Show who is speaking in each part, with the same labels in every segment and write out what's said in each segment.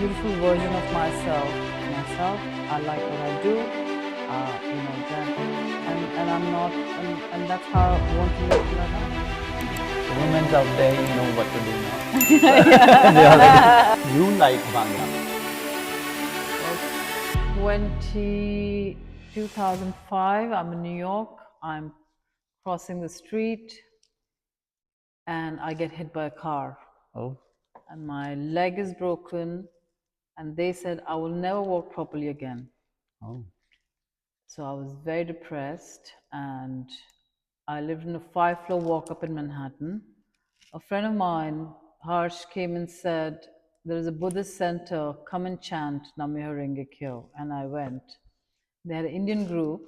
Speaker 1: beautiful version of myself. I like what I do. And I'm not, and that's how I want to live till I die.
Speaker 2: Women out there, you know what to do now. They already. You like Bhangra.
Speaker 1: 2005, I'm in New York. I'm crossing the street and I get hit by a car.
Speaker 2: Oh.
Speaker 1: And my leg is broken. And they said, I will never walk properly again.
Speaker 2: Oh.
Speaker 1: So I was very depressed and I lived in a 5-floor walk up in Manhattan. A friend of mine, Harsh, came and said, there is a Buddhist center, come and chant Namyoho Renge Kyo. And I went. They had an Indian group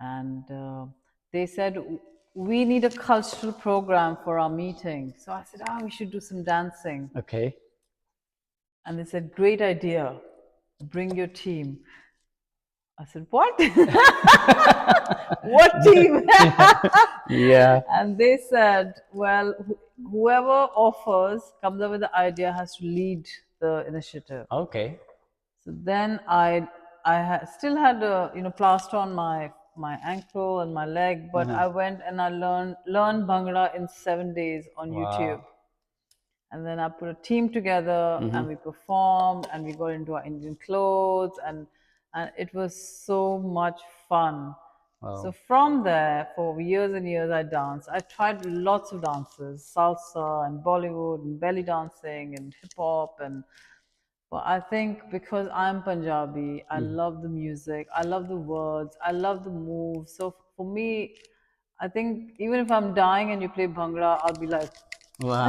Speaker 1: and they said, we need a cultural program for our meeting. So I said, we should do some dancing.
Speaker 2: Okay.
Speaker 1: And they said, great idea, bring your team. I said, what? What team?
Speaker 2: Yeah.
Speaker 1: And they said, well, whoever comes up with the idea has to lead the initiative.
Speaker 2: Okay.
Speaker 1: So then I still had a plaster on my ankle and my leg, but I went and I learned Bhangra in 7 days on YouTube. And then I put a team together and we performed and we got into our Indian clothes and it was so much fun.
Speaker 2: Wow.
Speaker 1: So from there, for years and years, I danced. I tried lots of dances, salsa and Bollywood and belly dancing and hip hop but I think because I'm Punjabi, I love the music, I love the words, I love the moves. So for me, I think even if I'm dying and you play Bhangra, I'll be like,
Speaker 2: wow.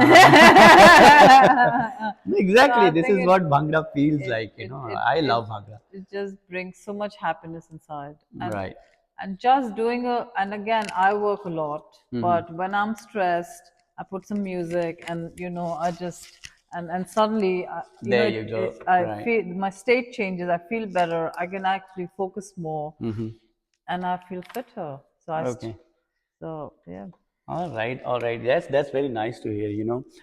Speaker 2: Exactly.
Speaker 1: So
Speaker 2: this is what Bhangra feels like, I love Bhangra.
Speaker 1: It just brings so much happiness inside.
Speaker 2: Right.
Speaker 1: And just doing and again, I work a lot, but when I'm stressed, I put some music and, I just, and suddenly,
Speaker 2: There you go.
Speaker 1: I
Speaker 2: Right.
Speaker 1: feel my state changes. I feel better. I can actually focus more and I feel fitter. So
Speaker 2: Okay.
Speaker 1: yeah.
Speaker 2: All right, all right. That's very nice to hear.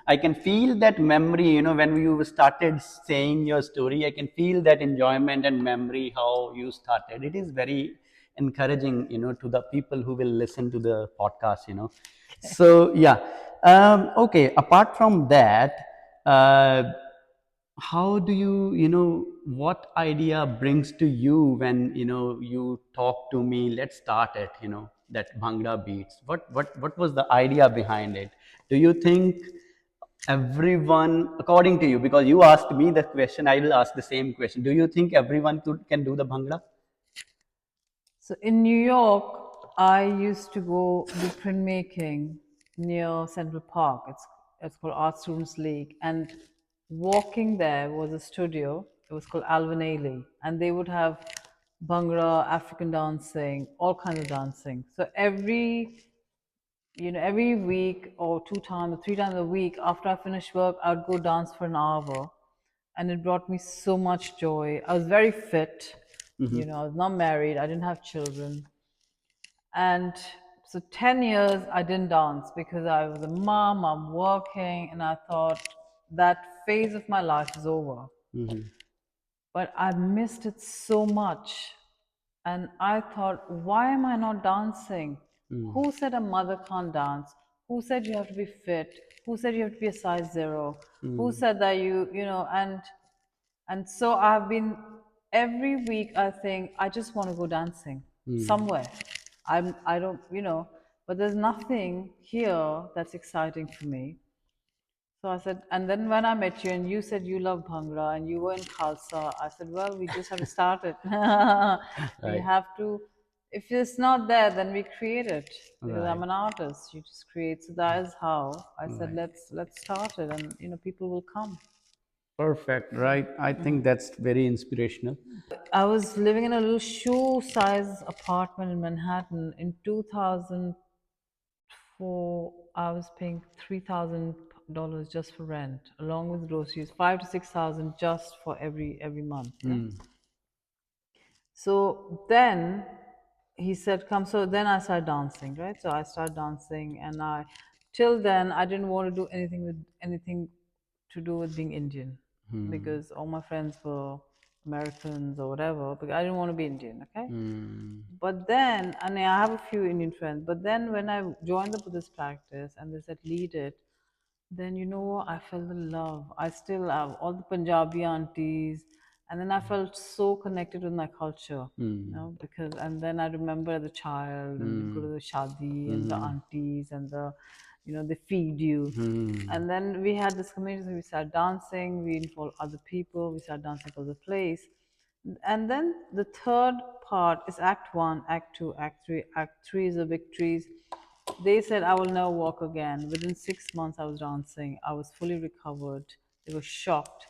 Speaker 2: I can feel that memory. When you started saying your story, I can feel that enjoyment and memory how you started. It is very encouraging, to the people who will listen to the podcast. So yeah. Okay. Apart from that, uh, how do what idea brings to you when you talk to me, let's start it, that Bhangra beats, what was the idea behind it? Do you think everyone, according to you, because you asked me the question, I will ask the same question, do you think everyone can do the Bhangra?
Speaker 1: So in New York, I used to go do printmaking near Central Park. It's called Art Students League, and walking there was a studio. It was called Alvin Ailey, and they would have Bhangra, African dancing, all kinds of dancing. So every week or 2 times or 3 times a week after I finished work, I would go dance for an hour, and it brought me so much joy. I was very fit. I was not married. I didn't have children. And so 10 years I didn't dance because I was a mom, I'm working, and I thought that phase of my life is over. But I missed it so much. And I thought, why am I not dancing? Who said a mother can't dance? Who said you have to be fit? Who said you have to be a size 0? Who said that and so I've been every week I think I just want to go dancing somewhere. I don't, but there's nothing here that's exciting for me. So I said, and then when I met you and you said you love Bhangra and you were in Khalsa, I said, well, we just have to start it. We have to, if it's not there, then we create it. Because I'm an artist, you just create. So that is how I said, let's start it, and people will come.
Speaker 2: Perfect, right? I think that's very inspirational.
Speaker 1: I was living in a little shoe-size apartment in Manhattan in 2004. I was paying $3,000 just for rent, along with groceries, 5 to 6 thousand just for every month. Yeah? So then he said, "Come." So then I started dancing, right? So I started dancing, and till then I didn't want to do anything to do with being Indian. because all my friends were Americans or whatever, because I didn't want to be Indian, okay? But then, and I have a few Indian friends, but then when I joined the Buddhist practice and they said lead it, then you know what? I felt the love. I still have all the Punjabi aunties, and then I felt so connected with my culture, because and then I remember as a child and we go to the shadi and the aunties and they feed you, and then we had this community. So we started dancing, we involved other people, we started dancing for the place, and then the third part is Act One, Act Two, Act Three. Act Three is the victories. They said I will never walk again. Within 6 months, I was dancing. I was fully recovered. They were shocked.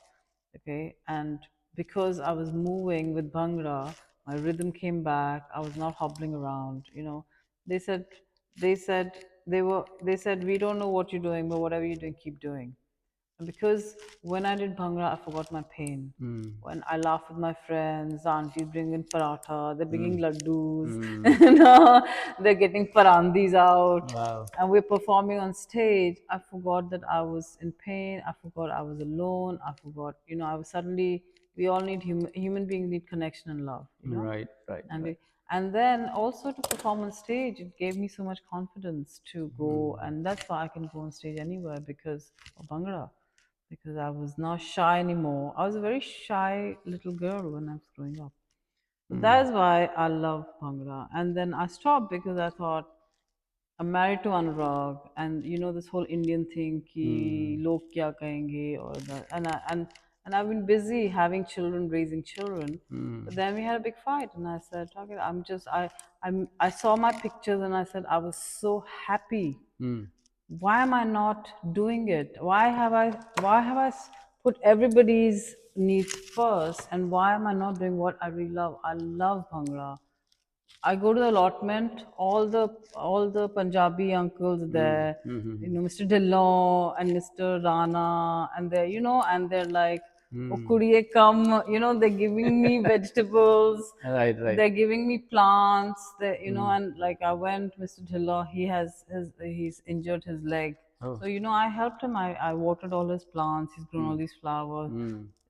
Speaker 1: Okay. And because I was moving with Bhangra, my rhythm came back. I was not hobbling around. They said, they said, we don't know what you're doing, but whatever you're doing, keep doing. Because when I did Bhangra, I forgot my pain. When I laugh with my friends, aunties bring in paratha, they're bringing laddus, they're getting parandis out,
Speaker 2: Wow.
Speaker 1: and we're performing on stage. I forgot that I was in pain. I forgot I was alone. I forgot, I was suddenly, we all need human beings need connection and love.
Speaker 2: Right, right,
Speaker 1: and
Speaker 2: right.
Speaker 1: we, and then also to perform on stage, it gave me so much confidence to go, and that's why I can go on stage anywhere because of Bhangra, because I was not shy anymore. I was a very shy little girl when I was growing up. So that is why I love Bhangra. And then I stopped because I thought I'm married to Anurag, and this whole Indian thing, ki log kya kahenge, or that, and I've been busy having children, raising children. But then we had a big fight, and I said, okay, I saw my pictures, and I said I was so happy. Why am I not doing it? Why have I put everybody's needs first, and why am I not doing what I really love? I love Bhangra. I go to the allotment, all the Punjabi uncles there, Mr. Dillon and Mr. Rana, and they're like, "Oh, kuriye come," they're giving me vegetables,
Speaker 2: Right, right.
Speaker 1: they're giving me plants, and like I went, Mr. Dillon, he's injured his leg,
Speaker 2: Oh.
Speaker 1: so I helped him. I watered all his plants. He's grown all these flowers.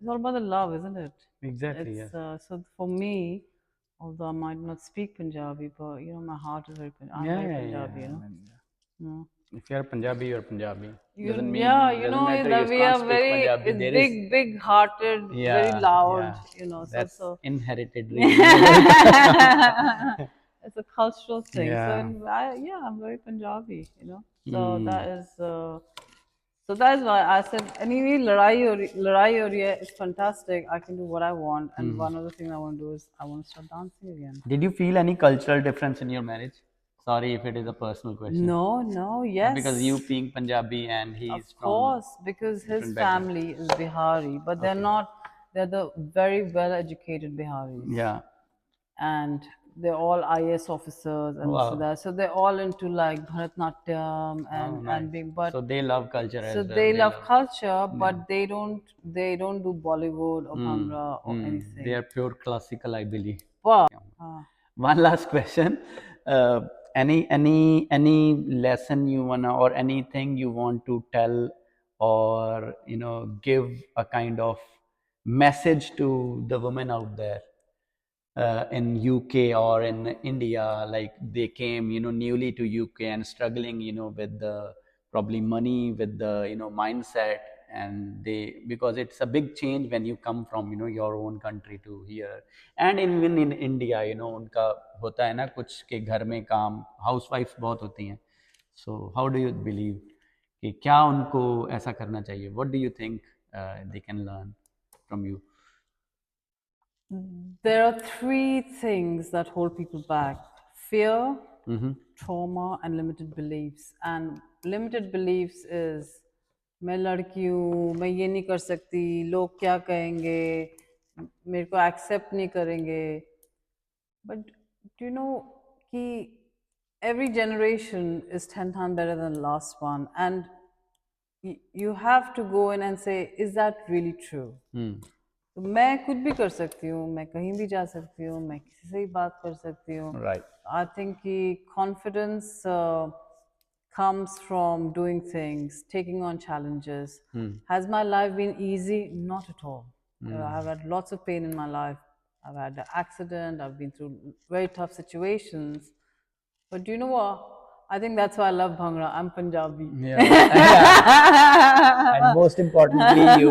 Speaker 1: It's all about the love, isn't it?
Speaker 2: Exactly, yes.
Speaker 1: It's so for me, although I might not speak Punjabi, but my heart is I'm
Speaker 2: Yeah,
Speaker 1: very
Speaker 2: yeah,
Speaker 1: Punjabi,
Speaker 2: yeah. I mean,
Speaker 1: Yeah.
Speaker 2: if you're Punjabi, you're Punjabi.
Speaker 1: You,
Speaker 2: Doesn't
Speaker 1: yeah,
Speaker 2: mean doesn't matter you
Speaker 1: that we
Speaker 2: can't
Speaker 1: are
Speaker 2: speak
Speaker 1: very
Speaker 2: Punjabi.
Speaker 1: it's
Speaker 2: There is,
Speaker 1: big hearted, very
Speaker 2: yeah,
Speaker 1: loud,
Speaker 2: yeah.
Speaker 1: so
Speaker 2: That's
Speaker 1: so.
Speaker 2: inheritedly,
Speaker 1: It's a cultural thing. So
Speaker 2: yeah.
Speaker 1: yeah, I'm very Punjabi. So
Speaker 2: Hmm.
Speaker 1: that's why I said, anyway, ladai ho rahi hai, it's fantastic. I can do what I want, and one of the things I want to do is I want to start dancing again.
Speaker 2: Did you feel any cultural difference in your marriage? Sorry if it is a personal question.
Speaker 1: No, no,
Speaker 2: Because you
Speaker 1: yes.
Speaker 2: being Punjabi and
Speaker 1: Of
Speaker 2: he's from
Speaker 1: course, because his
Speaker 2: different background.
Speaker 1: family is Bihari, but they're
Speaker 2: Okay.
Speaker 1: not, they're the very well educated Biharis.
Speaker 2: Yeah.
Speaker 1: And they're all IS officers and this and
Speaker 2: Wow.
Speaker 1: that. So they're all into like Bharatnatyam
Speaker 2: Oh, nice.
Speaker 1: and being, but
Speaker 2: So they love culture
Speaker 1: so
Speaker 2: as well.
Speaker 1: they
Speaker 2: They
Speaker 1: love
Speaker 2: love.
Speaker 1: culture,
Speaker 2: Yeah.
Speaker 1: but they don't do Bollywood or Bhangra or
Speaker 2: They
Speaker 1: anything.
Speaker 2: are pure classical, I believe.
Speaker 1: But
Speaker 2: One last question. Uh, any lesson you wanna or anything you want to tell or give a kind of message to the women out there in UK or in India, like they came, newly to UK and struggling, with the probably money, with the, mindset, and they because it's a big change when you come from, your own country to here, and even in India, उनका होता है ना कुछ के घर में काम हाउसवाइफ्स बहुत होती हैं, so how do you believe कि क्या उनको ऐसा करना चाहिए? What do you think they can learn from you?
Speaker 1: there are three things that hold people back: fear, trauma, and limited beliefs. And limited beliefs is मैं लड़की हूँ, मैं ये नहीं कर सकती, लोग क्या कहेंगे, मेरे को एक्सेप्ट नहीं करेंगे. But do you know कि every generation is 10 times better than the last one, and you have to go in and say, is that really true? तो मैं कुछ भी कर सकती हूँ, मैं कहीं भी जा सकती हूँ, मैं किसी से भी बात कर सकती हूँ.
Speaker 2: Right.
Speaker 1: आई थिंक कि confidence comes from doing things, taking on challenges.
Speaker 2: Hmm.
Speaker 1: Has my life been easy? Not at all. I've had lots of pain in my life. I've had an accident. I've been through very tough situations. But do you know what? I think that's why I love Bhangra. I'm Punjabi.
Speaker 2: Yeah. Yeah. And most importantly, you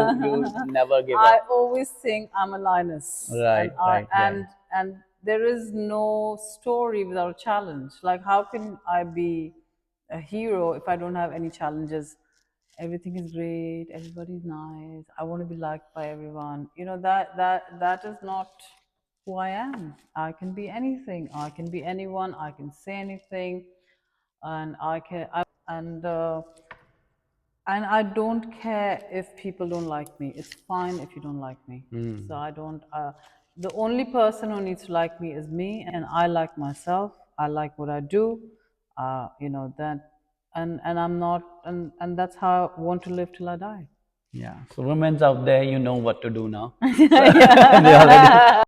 Speaker 2: never give
Speaker 1: I
Speaker 2: up.
Speaker 1: always think I'm a lioness, and
Speaker 2: Right,
Speaker 1: I
Speaker 2: right, right.
Speaker 1: and there is no story without a challenge. Like, how can I be a hero if I don't have any challenges? Everything is great. Everybody's nice. I want to be liked by everyone. You know, that is not who I am. I can be anything. I can be anyone. I can say anything, and and I don't care if people don't like me. It's fine if you don't like me. So I don't. The only person who needs to like me is me, and I like myself. I like what I do. You know that, and I'm not, and that's how I want to live till I die.
Speaker 2: Yeah. So women's out there, you know what to do now. They already